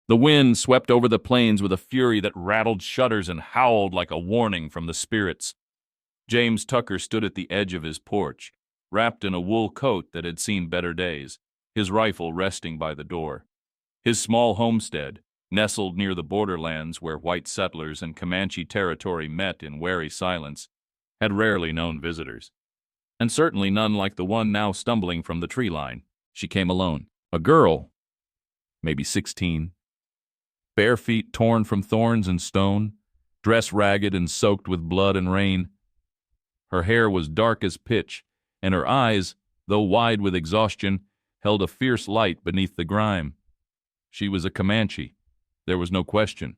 The wind swept over the plains with a fury that rattled shutters and howled like a warning from the spirits. James Tucker stood at the edge of his porch, wrapped in a wool coat that had seen better days, his rifle resting by the door. His small homestead, nestled near the borderlands where white settlers and Comanche territory met in wary silence, had rarely known visitors, and certainly none like the one now stumbling from the tree line. She came alone. A girl, maybe 16, bare feet torn from thorns and stone, dress ragged and soaked with blood and rain. Her hair was dark as pitch, and her eyes, though wide with exhaustion, held a fierce light beneath the grime. She was a Comanche. There was no question.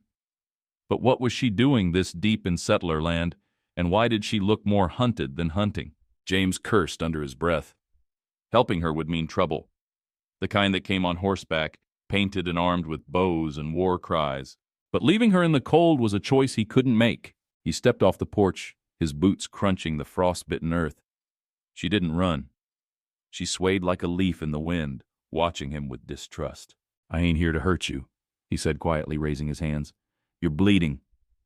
But what was she doing this deep in settler land, and why did she look more hunted than hunting? James cursed under his breath. Helping her would mean trouble. The kind that came on horseback, painted and armed with bows and war cries. But leaving her in the cold was a choice he couldn't make. He stepped off the porch, his boots crunching the frost-bitten earth. She didn't run. She swayed like a leaf in the wind, watching him with distrust. "I ain't here to hurt you," he said quietly, raising his hands. "You're bleeding.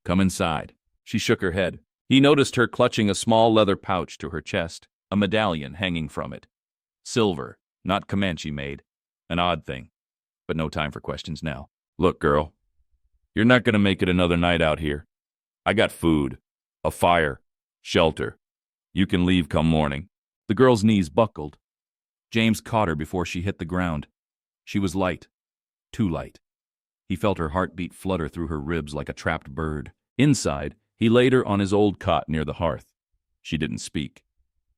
Come inside." She shook her head. He noticed her clutching a small leather pouch to her chest, a medallion hanging from it. Silver, not Comanche made. An odd thing. But no time for questions now. "Look, girl, you're not going to make it another night out here. I got food, a fire, shelter. You can leave come morning." The girl's knees buckled. James caught her before she hit the ground. She was light. Too light. He felt her heartbeat flutter through her ribs like a trapped bird. Inside, he laid her on his old cot near the hearth. She didn't speak.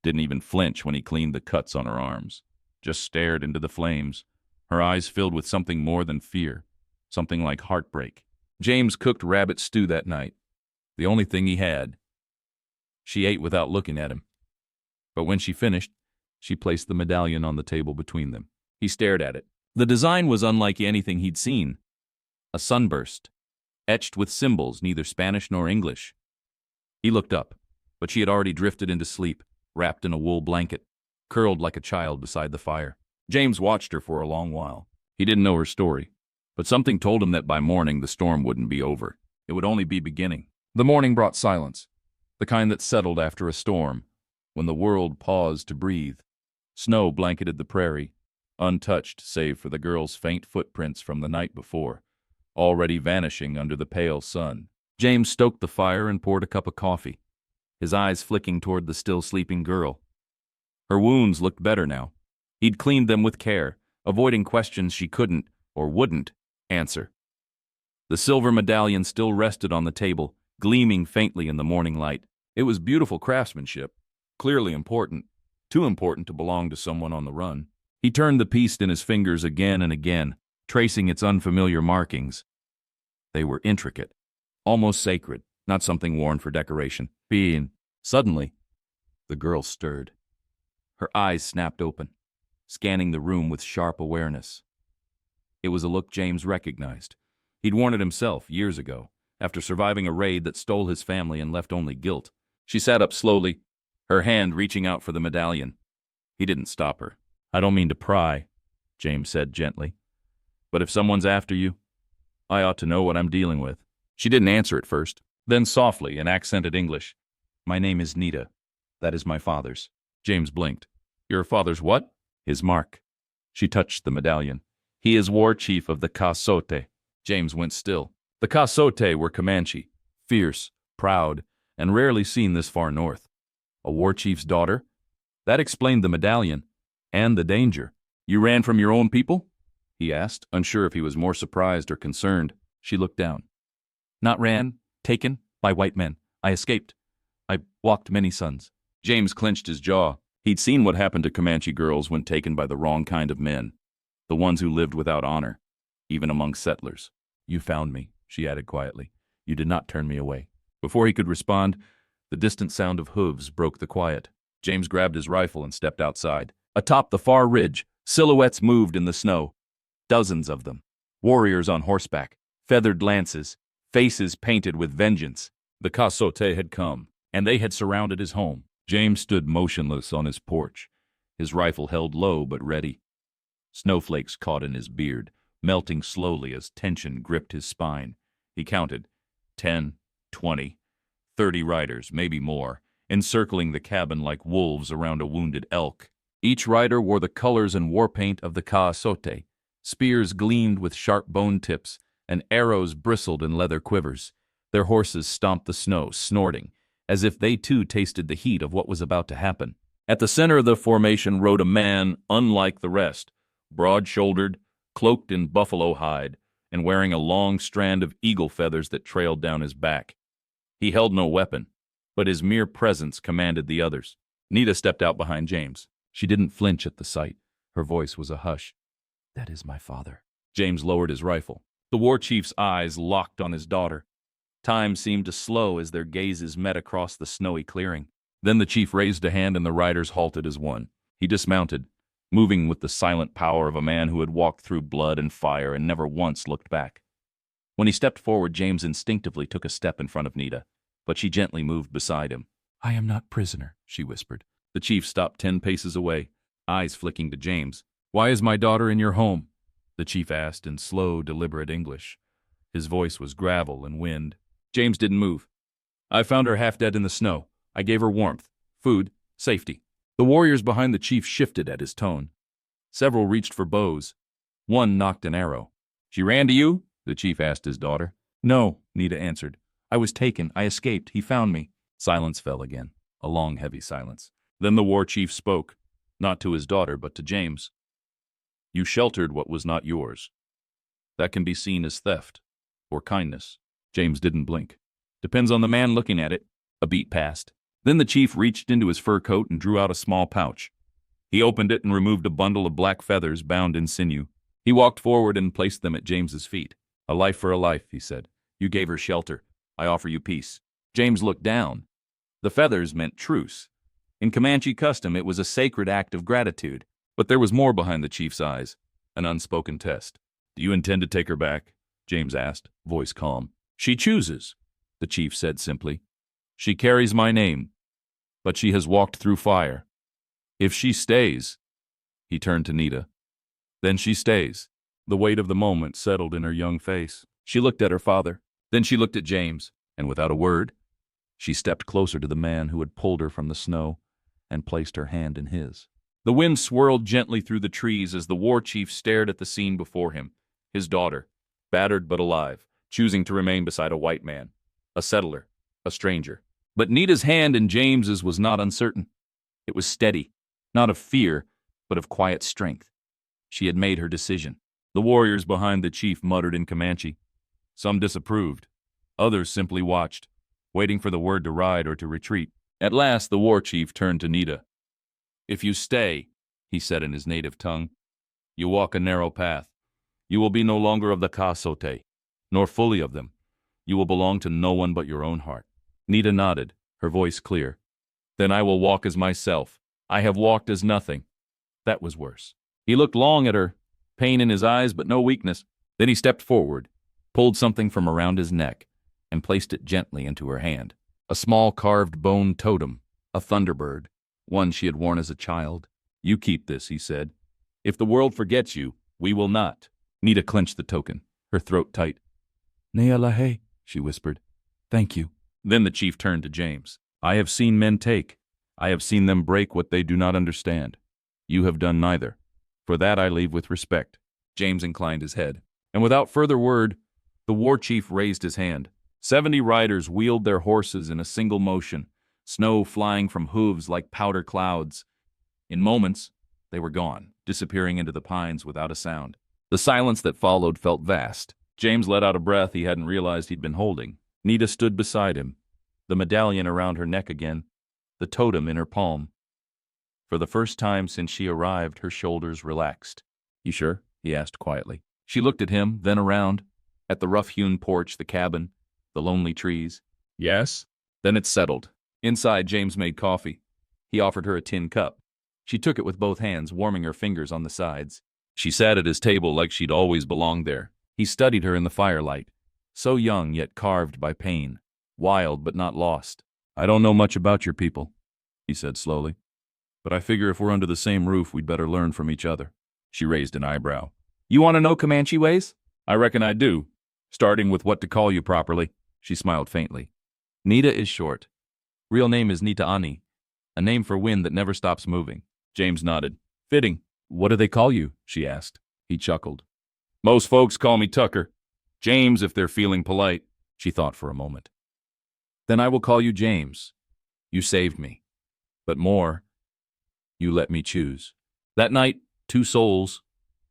Didn't even flinch when he cleaned the cuts on her arms. Just stared into the flames, her eyes filled with something more than fear, something like heartbreak. James cooked rabbit stew that night, the only thing he had. She ate without looking at him. But when she finished, she placed the medallion on the table between them. He stared at it. The design was unlike anything he'd seen. A sunburst, etched with symbols neither Spanish nor English. He looked up, but she had already drifted into sleep, wrapped in a wool blanket, curled like a child beside the fire. James watched her for a long while. He didn't know her story, but something told him that by morning the storm wouldn't be over. It would only be beginning. The morning brought silence, the kind that settled after a storm, when the world paused to breathe. Snow blanketed the prairie, untouched save for the girl's faint footprints from the night before, already vanishing under the pale sun. James stoked the fire and poured a cup of coffee, his eyes flicking toward the still sleeping girl. Her wounds looked better now. He'd cleaned them with care, avoiding questions she couldn't, or wouldn't, answer. The silver medallion still rested on the table, gleaming faintly in the morning light. It was beautiful craftsmanship, clearly important, too important to belong to someone on the run. He turned the piece in his fingers again and again, tracing its unfamiliar markings. They were intricate, almost sacred, not something worn for decoration. Suddenly, the girl stirred. Her eyes snapped open, scanning the room with sharp awareness. It was a look James recognized. He'd worn it himself years ago, after surviving a raid that stole his family and left only guilt. She sat up slowly, her hand reaching out for the medallion. He didn't stop her. "I don't mean to pry," James said gently. "But if someone's after you, I ought to know what I'm dealing with." She didn't answer at first. Then softly, in accented English, "My name is Nita. That is my father's." James blinked. "Your father's what?" "His mark." She touched the medallion. "He is war chief of the Casote." James went still. The Casote were Comanche, fierce, proud, and rarely seen this far north. A war chief's daughter? That explained the medallion, and the danger. "You ran from your own people?" he asked, unsure if he was more surprised or concerned. She looked down. "Not ran, taken by white men. I escaped. I walked many suns." James clenched his jaw. He'd seen what happened to Comanche girls when taken by the wrong kind of men, the ones who lived without honor, even among settlers. "You found me," she added quietly. "You did not turn me away." Before he could respond, the distant sound of hooves broke the quiet. James grabbed his rifle and stepped outside. Atop the far ridge, silhouettes moved in the snow. Dozens of them. Warriors on horseback, feathered lances, faces painted with vengeance. The Casote had come, and they had surrounded his home. James stood motionless on his porch, his rifle held low but ready. Snowflakes caught in his beard, melting slowly as tension gripped his spine. He counted 10, 20, 30 riders, maybe more, encircling the cabin like wolves around a wounded elk. Each rider wore the colors and war paint of the Caasote. Spears gleamed with sharp bone tips, and arrows bristled in leather quivers. Their horses stomped the snow, snorting, as if they too tasted the heat of what was about to happen. At the center of the formation rode a man unlike the rest, broad-shouldered, cloaked in buffalo hide, and wearing a long strand of eagle feathers that trailed down his back. He held no weapon, but his mere presence commanded the others. Nita stepped out behind James. She didn't flinch at the sight. Her voice was a hush. "That is my father." James lowered his rifle. The war chief's eyes locked on his daughter. Time seemed to slow as their gazes met across the snowy clearing. Then the chief raised a hand and the riders halted as one. He dismounted, moving with the silent power of a man who had walked through blood and fire and never once looked back. When he stepped forward, James instinctively took a step in front of Nita, but she gently moved beside him. "I am not prisoner," she whispered. The chief stopped 10 paces away, eyes flicking to James. "Why is my daughter in your home?" the chief asked in slow, deliberate English. His voice was gravel and wind. James didn't move. "I found her half dead in the snow. I gave her warmth, food, safety." The warriors behind the chief shifted at his tone. Several reached for bows. One knocked an arrow. "She ran to you?" the chief asked his daughter. "No," Nita answered. "I was taken. I escaped. He found me." Silence fell again, a long, heavy silence. Then the war chief spoke, not to his daughter, but to James. "You sheltered what was not yours. That can be seen as theft or kindness." James didn't blink. "Depends on the man looking at it." A beat passed. Then the chief reached into his fur coat and drew out a small pouch. He opened it and removed a bundle of black feathers bound in sinew. He walked forward and placed them at James's feet. "A life for a life," he said. "You gave her shelter. I offer you peace." James looked down. The feathers meant truce. In Comanche custom, it was a sacred act of gratitude. But there was more behind the chief's eyes, an unspoken test. "Do you intend to take her back?" James asked, voice calm. "She chooses," the chief said simply. "She carries my name, but she has walked through fire. If she stays," he turned to Nita, "then she stays." The weight of the moment settled in her young face. She looked at her father. Then she looked at James, and without a word, she stepped closer to the man who had pulled her from the snow and placed her hand in his. The wind swirled gently through the trees as the war chief stared at the scene before him. His daughter, battered but alive, choosing to remain beside a white man, a settler, a stranger. But Nita's hand in James's was not uncertain. It was steady, not of fear, but of quiet strength. She had made her decision. The warriors behind the chief muttered in Comanche. Some disapproved. Others simply watched, waiting for the word to ride or to retreat. At last, the war chief turned to Nita. "If you stay," he said in his native tongue, "you walk a narrow path. You will be no longer of the Caasote, nor fully of them. You will belong to no one but your own heart." Nita nodded, her voice clear. "Then I will walk as myself. I have walked as nothing." That was worse. He looked long at her, pain in his eyes but no weakness. Then he stepped forward, pulled something from around his neck, and placed it gently into her hand. A small carved bone totem, a thunderbird, one she had worn as a child. "You keep this," he said. "If the world forgets you, we will not." Nita clenched the token, her throat tight. "Nea lahe," she whispered. "Thank you." Then the chief turned to James. "I have seen men take. I have seen them break what they do not understand. You have done neither. For that I leave with respect." James inclined his head. And without further word, the war chief raised his hand. 70 riders wheeled their horses in a single motion, snow flying from hooves like powder clouds. In moments, they were gone, disappearing into the pines without a sound. The silence that followed felt vast. James let out a breath he hadn't realized he'd been holding. Nita stood beside him, the medallion around her neck again, the totem in her palm. For the first time since she arrived, her shoulders relaxed. "You sure?" he asked quietly. She looked at him, then around, at the rough-hewn porch, the cabin, the lonely trees. "Yes?" Then it settled. Inside, James made coffee. He offered her a tin cup. She took it with both hands, warming her fingers on the sides. She sat at his table like she'd always belonged there. He studied her in the firelight, so young yet carved by pain, wild but not lost. "I don't know much about your people," he said slowly, "but I figure if we're under the same roof, we'd better learn from each other." She raised an eyebrow. You want to know Comanche ways? I reckon I do. Starting with what to call you properly. She smiled faintly. Nita is short. Real name is Nita Ani, a name for wind that never stops moving. James nodded. Fitting. What do they call you? She asked. He chuckled. Most folks call me Tucker. James if they're feeling polite. She thought for a moment. Then I will call you James. You saved me. But more, you let me choose. That night, two souls,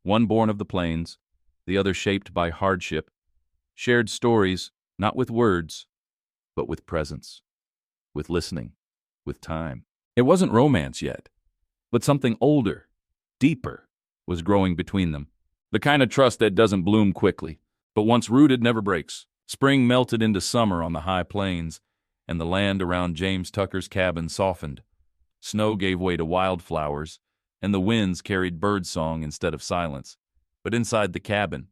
one born of the plains, the other shaped by hardship, shared stories, not with words, but with presence, with listening, with time. It wasn't romance yet, but something older, deeper, was growing between them. The kind of trust that doesn't bloom quickly, but once rooted never breaks. Spring melted into summer on the high plains, and the land around James Tucker's cabin softened. Snow gave way to wildflowers, and the winds carried birdsong instead of silence. But inside the cabin,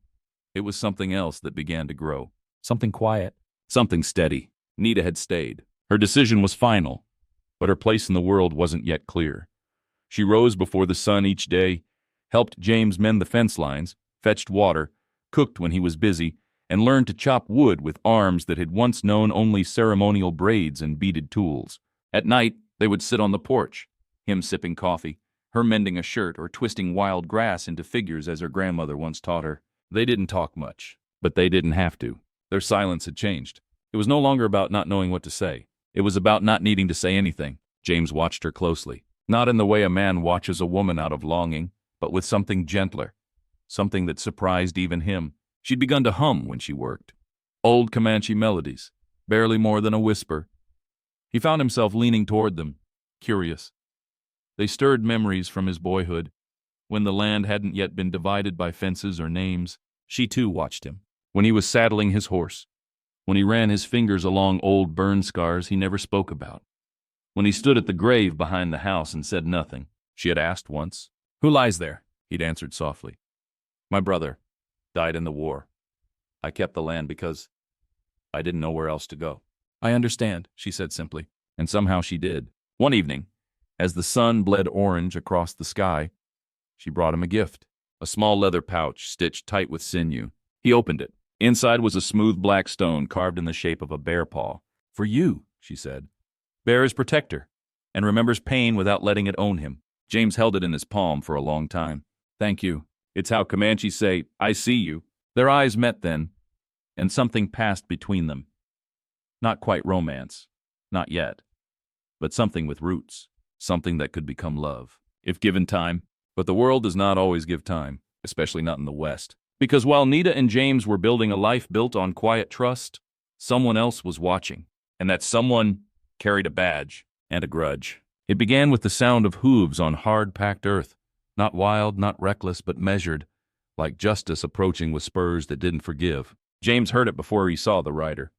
it was something else that began to grow. Something quiet, something steady. Nita had stayed. Her decision was final, but her place in the world wasn't yet clear. She rose before the sun each day, helped James mend the fence lines, fetched water, cooked when he was busy, and learned to chop wood with arms that had once known only ceremonial braids and beaded tools. At night, they would sit on the porch, him sipping coffee, her mending a shirt or twisting wild grass into figures as her grandmother once taught her. They didn't talk much, but they didn't have to. Their silence had changed. It was no longer about not knowing what to say. It was about not needing to say anything. James watched her closely, not in the way a man watches a woman out of longing, but with something gentler, something that surprised even him. She'd begun to hum when she worked. Old Comanche melodies, barely more than a whisper. He found himself leaning toward them, curious. They stirred memories from his boyhood, when the land hadn't yet been divided by fences or names. She too watched him. When he was saddling his horse, when he ran his fingers along old burn scars he never spoke about, when he stood at the grave behind the house and said nothing. She had asked once, "Who lies there?" He'd answered softly, "My brother died in the war. I kept the land because I didn't know where else to go." "I understand," she said simply, and somehow she did. One evening, as the sun bled orange across the sky, she brought him a gift, a small leather pouch stitched tight with sinew. He opened it. Inside was a smooth black stone carved in the shape of a bear paw. "For you," she said. "Bear is protector, and remembers pain without letting it own him." James held it in his palm for a long time. "Thank you. It's how Comanches say, 'I see you.'" Their eyes met then, and something passed between them. Not quite romance, not yet, but something with roots, something that could become love, if given time. But the world does not always give time, especially not in the West. Because while Nita and James were building a life built on quiet trust, someone else was watching, and that someone carried a badge and a grudge. It began with the sound of hooves on hard-packed earth, not wild, not reckless, but measured, like justice approaching with spurs that didn't forgive. James heard it before he saw the rider.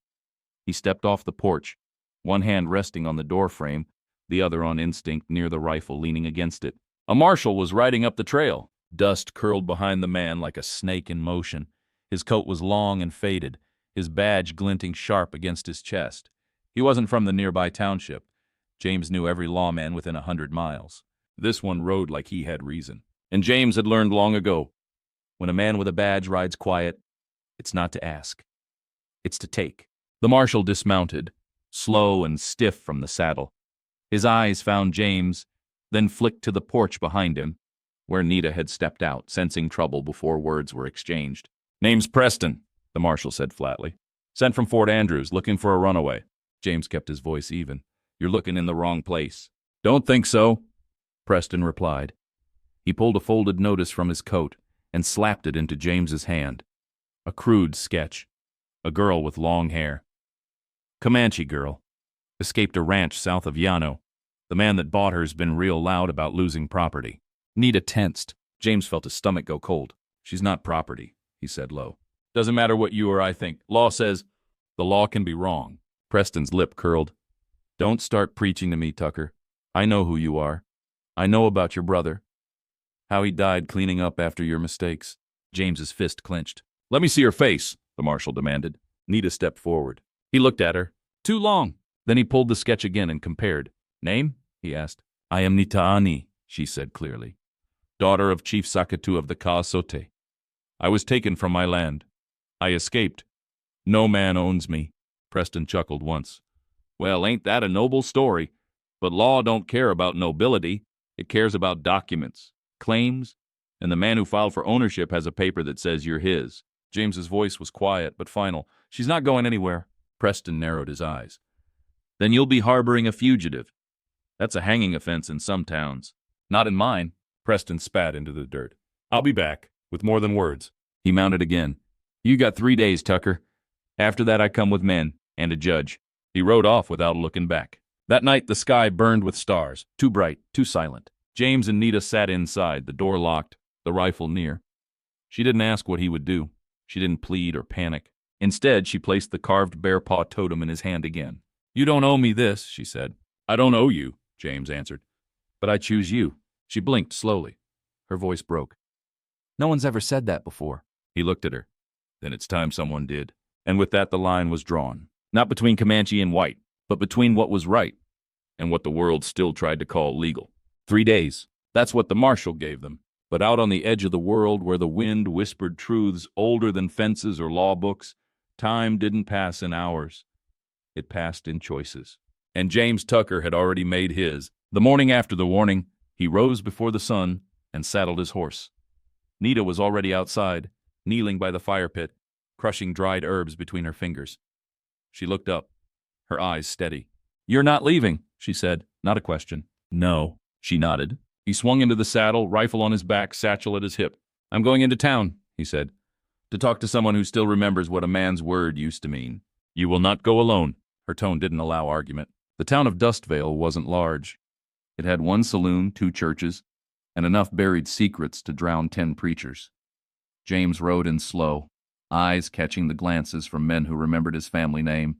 He stepped off the porch, one hand resting on the doorframe, the other on instinct near the rifle leaning against it. A marshal was riding up the trail. Dust curled behind the man like a snake in motion. His coat was long and faded, his badge glinting sharp against his chest. He wasn't from the nearby township. James knew every lawman within 100 miles. This one rode like he had reason. And James had learned long ago, when a man with a badge rides quiet, it's not to ask, it's to take. The marshal dismounted, slow and stiff from the saddle. His eyes found James, then flicked to the porch behind him, where Nita had stepped out, sensing trouble before words were exchanged. "Name's Preston," the marshal said flatly. "Sent from Fort Andrews, looking for a runaway." James kept his voice even. "You're looking in the wrong place." "Don't think so," Preston replied. He pulled a folded notice from his coat and slapped it into James's hand. A crude sketch. A girl with long hair. Comanche girl. Escaped a ranch south of Llano. The man that bought her's been real loud about losing property. Nita tensed. James felt his stomach go cold. "She's not property," he said low. "Doesn't matter what you or I think. Law says the law can be wrong." Preston's lip curled. "Don't start preaching to me, Tucker. I know who you are. I know about your brother. How he died cleaning up after your mistakes." James's fist clenched. "Let me see your face," the marshal demanded. Nita stepped forward. He looked at her. "Too long." Then he pulled the sketch again and compared. "Name?" he asked. "I am Nita Ani," she said clearly. "Daughter of Chief Sakatu of the Ka Sote." I was taken from my land. I escaped. No man owns me." Preston chuckled once. "Well, ain't that a noble story? But law don't care about nobility. It cares about documents, claims, and the man who filed for ownership has a paper that says you're his." James's voice was quiet but final. "She's not going anywhere." Preston narrowed his eyes. "Then you'll be harboring a fugitive. That's a hanging offense in some towns. Not in mine." Preston spat into the dirt. "I'll be back, with more than words." He mounted again. "You got 3 days, Tucker. After that I come with men, and a judge." He rode off without looking back. That night the sky burned with stars, too bright, too silent. James and Nita sat inside, the door locked, the rifle near. She didn't ask what he would do. She didn't plead or panic. Instead, she placed the carved bear paw totem in his hand again. "You don't owe me this," she said. "I don't owe you," James answered. "But I choose you." She blinked slowly. Her voice broke. "No one's ever said that before." He looked at her. "Then it's time someone did." And with that the line was drawn. Not between Comanche and white, but between what was right and what the world still tried to call legal. 3 days. That's what the marshal gave them. But out on the edge of the world where the wind whispered truths older than fences or law books, time didn't pass in hours. It passed in choices. And James Tucker had already made his. The morning after the warning, he rose before the sun and saddled his horse. Nita was already outside, kneeling by the fire pit, crushing dried herbs between her fingers. She looked up, her eyes steady. "You're not leaving," she said, not a question. "No," she nodded. He swung into the saddle, rifle on his back, satchel at his hip. "I'm going into town," he said, "to talk to someone who still remembers what a man's word used to mean." "You will not go alone." Her tone didn't allow argument. The town of Dustvale wasn't large. It had 1 saloon, 2 churches, and enough buried secrets to drown 10 preachers. James rode in slow, eyes catching the glances from men who remembered his family name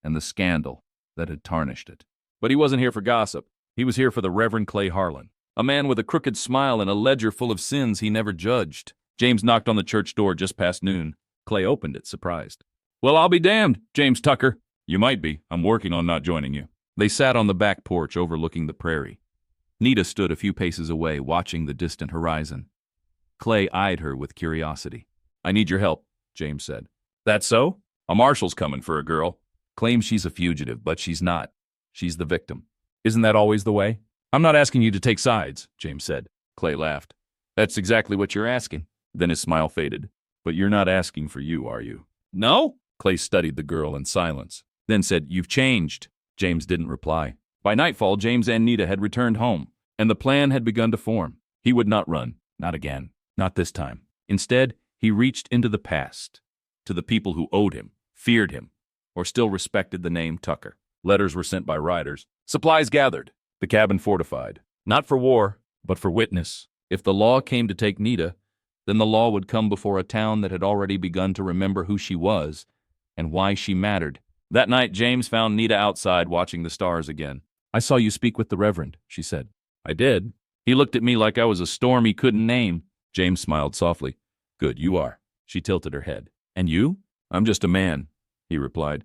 and the scandal that had tarnished it. But he wasn't here for gossip. He was here for the Reverend Clay Harlan, a man with a crooked smile and a ledger full of sins he never judged. James knocked on the church door just past noon. Clay opened it, surprised. "Well, I'll be damned, James Tucker." "You might be. I'm working on not joining you." They sat on the back porch overlooking the prairie. Nita stood a few paces away, watching the distant horizon. Clay eyed her with curiosity. "I need your help," James said. "That so? A marshal's coming for a girl. Claims she's a fugitive, but she's not. She's the victim. Isn't that always the way?" "I'm not asking you to take sides," James said. Clay laughed. "That's exactly what you're asking." Then his smile faded. "But you're not asking for you, are you?" "No?" Clay studied the girl in silence, then said, "You've changed." James didn't reply. By nightfall, James and Nita had returned home, and the plan had begun to form. He would not run. Not again. Not this time. Instead, he reached into the past, to the people who owed him, feared him, or still respected the name Tucker. Letters were sent by riders. Supplies gathered. The cabin fortified. Not for war, but for witness. If the law came to take Nita, then the law would come before a town that had already begun to remember who she was and why she mattered. That night, James found Nita outside watching the stars again. "I saw you speak with the Reverend," she said. "I did." He looked at me like I was a storm he couldn't name. James smiled softly. "Good, you are." She tilted her head. "And you?" "I'm just a man," he replied.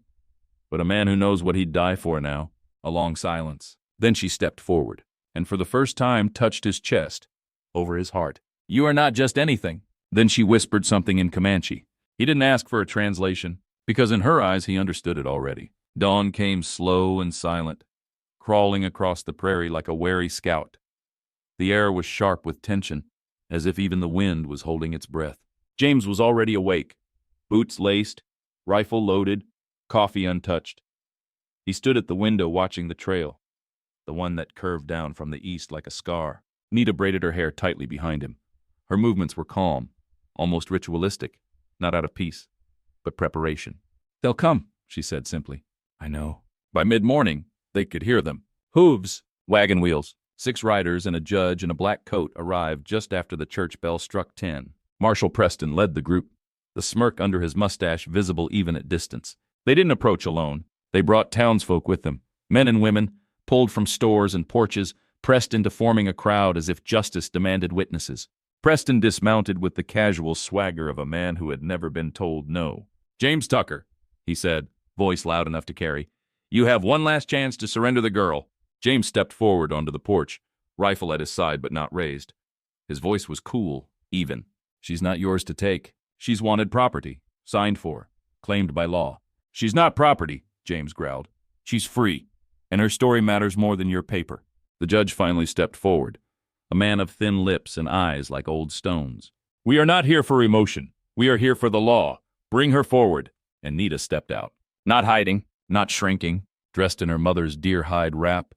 "But a man who knows what he'd die for now." A long silence. Then she stepped forward, and for the first time touched his chest, over his heart. "You are not just anything." Then she whispered something in Comanche. He didn't ask for a translation, because in her eyes he understood it already. Dawn came slow and silent, crawling across the prairie like a wary scout. The air was sharp with tension, as if even the wind was holding its breath. James was already awake, boots laced, rifle loaded, coffee untouched. He stood at the window watching the trail, the one that curved down from the east like a scar. Nita braided her hair tightly behind him. Her movements were calm, almost ritualistic, not out of peace, but preparation. "They'll come," she said simply. "I know." By mid-morning, they could hear them. Hooves, wagon wheels. 6 riders and a judge in a black coat arrived just after the church bell struck 10. Marshal Preston led the group, the smirk under his mustache visible even at distance. They didn't approach alone. They brought townsfolk with them, men and women, pulled from stores and porches, pressed into forming a crowd as if justice demanded witnesses. Preston dismounted with the casual swagger of a man who had never been told no. "James Tucker," he said, voice loud enough to carry, "you have one last chance to surrender the girl." James stepped forward onto the porch, rifle at his side but not raised. His voice was cool, even. She's not yours to take. She's wanted property, signed for, claimed by law. She's not property, James growled. She's free, and her story matters more than your paper. The judge finally stepped forward, a man of thin lips and eyes like old stones. We are not here for emotion. We are here for the law. Bring her forward. And Nita stepped out. Not hiding, not shrinking, dressed in her mother's deer-hide wrap,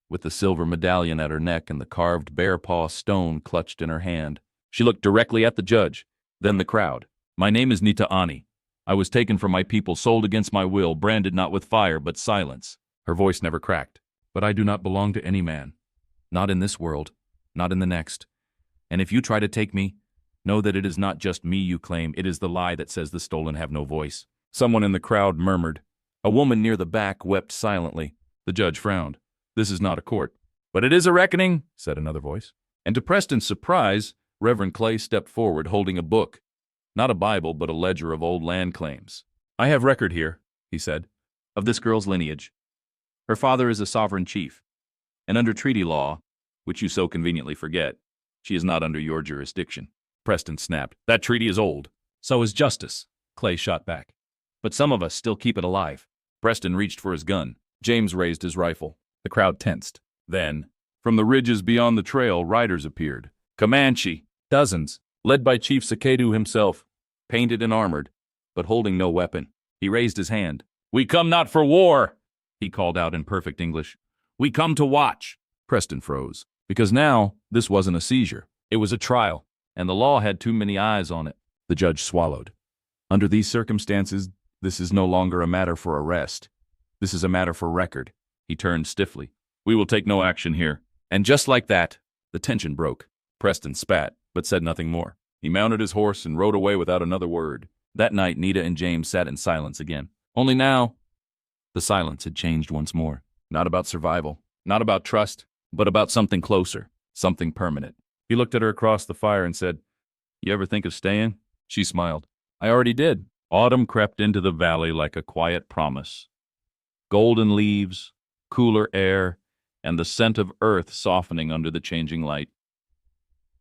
with the silver medallion at her neck and the carved bear-paw stone clutched in her hand. She looked directly at the judge, then the crowd. My name is Nita Ani. I was taken from my people, sold against my will, branded not with fire, but silence. Her voice never cracked. But I do not belong to any man. Not in this world, not in the next. And if you try to take me, know that it is not just me you claim, it is the lie that says the stolen have no voice. Someone in the crowd murmured. A woman near the back wept silently. The judge frowned. This is not a court. But it is a reckoning, said another voice. And to Preston's surprise, Reverend Clay stepped forward holding a book. Not a Bible, but a ledger of old land claims. I have record here, he said, of this girl's lineage. Her father is a sovereign chief, and under treaty law, which you so conveniently forget, she is not under your jurisdiction. Preston snapped. That treaty is old. So is justice, Clay shot back. But some of us still keep it alive. Preston reached for his gun. James raised his rifle. The crowd tensed. Then, from the ridges beyond the trail, riders appeared. Comanche, dozens, led by Chief Sakadu himself, painted and armored, but holding no weapon. He raised his hand. We come not for war, he called out in perfect English. We come to watch. Preston froze, because now this wasn't a seizure. It was a trial, and the law had too many eyes on it. The judge swallowed. Under these circumstances, this is no longer a matter for arrest. This is a matter for record. He turned stiffly. We will take no action here. And just like that, the tension broke. Preston spat, but said nothing more. He mounted his horse and rode away without another word. That night, Nita and James sat in silence again. Only now, the silence had changed once more. Not about survival, not about trust, but about something closer, something permanent. He looked at her across the fire and said, You ever think of staying? She smiled. I already did. Autumn crept into the valley like a quiet promise. Golden leaves, cooler air, and the scent of earth softening under the changing light.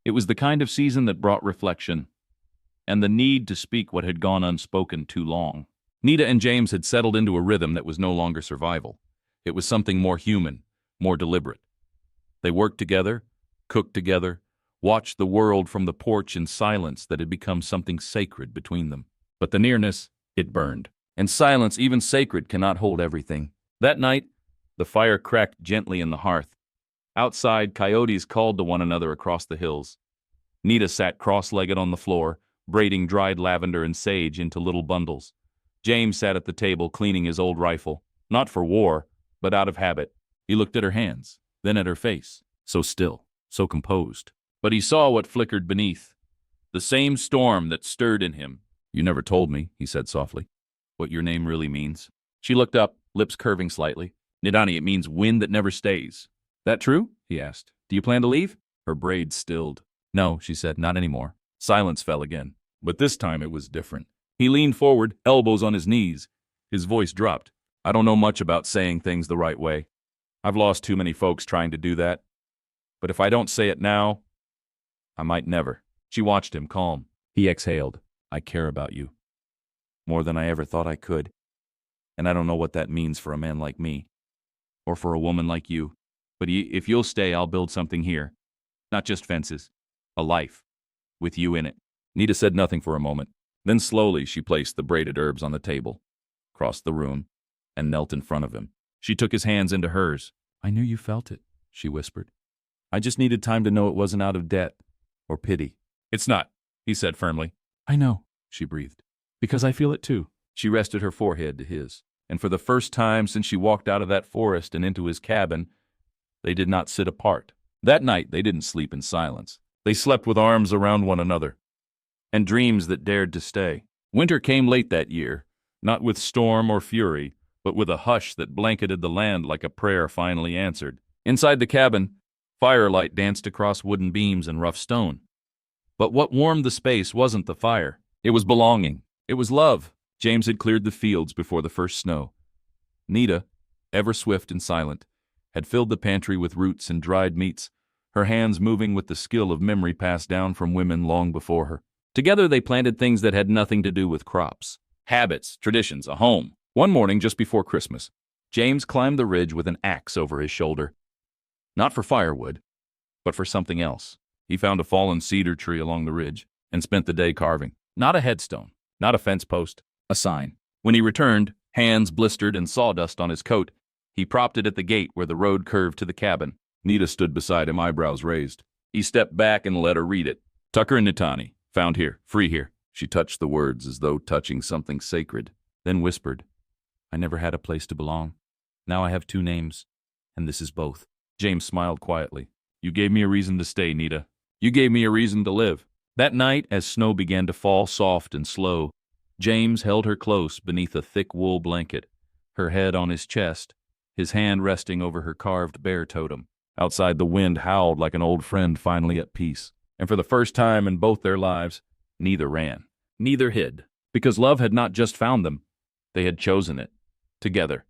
It was the kind of season that brought reflection, and the need to speak what had gone unspoken too long. Nita and James had settled into a rhythm that was no longer survival. It was something more human, more deliberate. They worked together, cooked together, watched the world from the porch in silence that had become something sacred between them. But the nearness, it burned. And silence, even sacred, cannot hold everything. That night, the fire cracked gently in the hearth. Outside, coyotes called to one another across the hills. Nita sat cross-legged on the floor, braiding dried lavender and sage into little bundles. James sat at the table cleaning his old rifle, not for war, but out of habit. He looked at her hands, then at her face, so still, so composed. But he saw what flickered beneath, the same storm that stirred in him. You never told me, he said softly, what your name really means. She looked up, lips curving slightly. Nidani, it means wind that never stays. That true? He asked. Do you plan to leave? Her braids stilled. No, she said, not anymore. Silence fell again, but this time it was different. He leaned forward, elbows on his knees. His voice dropped. I don't know much about saying things the right way. I've lost too many folks trying to do that. But if I don't say it now, I might never. She watched him, calm. He exhaled. I care about you. More than I ever thought I could. And I don't know what that means for a man like me. Or for a woman like you. But if you'll stay, I'll build something here. Not just fences. A life. With you in it. Nita said nothing for a moment. Then slowly she placed the braided herbs on the table, crossed the room, and knelt in front of him. She took his hands into hers. I knew you felt it, she whispered. I just needed time to know it wasn't out of debt or pity. It's not, he said firmly. I know, she breathed. Because I feel it too. She rested her forehead to his. And for the first time since she walked out of that forest and into his cabin, they did not sit apart. That night they didn't sleep in silence. They slept with arms around one another, and dreams that dared to stay. Winter came late that year, not with storm or fury, but with a hush that blanketed the land like a prayer finally answered. Inside the cabin, firelight danced across wooden beams and rough stone. But what warmed the space wasn't the fire. It was belonging. It was love. James had cleared the fields before the first snow. Nita, ever swift and silent, had filled the pantry with roots and dried meats, her hands moving with the skill of memory passed down from women long before her. Together they planted things that had nothing to do with crops. Habits, traditions, a home. One morning just before Christmas, James climbed the ridge with an axe over his shoulder. Not for firewood, but for something else. He found a fallen cedar tree along the ridge and spent the day carving. Not a headstone, not a fence post, a sign. When he returned, hands blistered and sawdust on his coat, he propped it at the gate where the road curved to the cabin. Nita stood beside him, eyebrows raised. He stepped back and let her read it. Tucker and Nitani, found here, free here. She touched the words as though touching something sacred, then whispered, I never had a place to belong. Now I have 2 names, and this is both. James smiled quietly. You gave me a reason to stay, Nita. You gave me a reason to live. That night, as snow began to fall soft and slow, James held her close beneath a thick wool blanket, her head on his chest, his hand resting over her carved bear totem. Outside, the wind howled like an old friend finally at peace. And for the first time in both their lives, neither ran, neither hid, because love had not just found them, they had chosen it, together.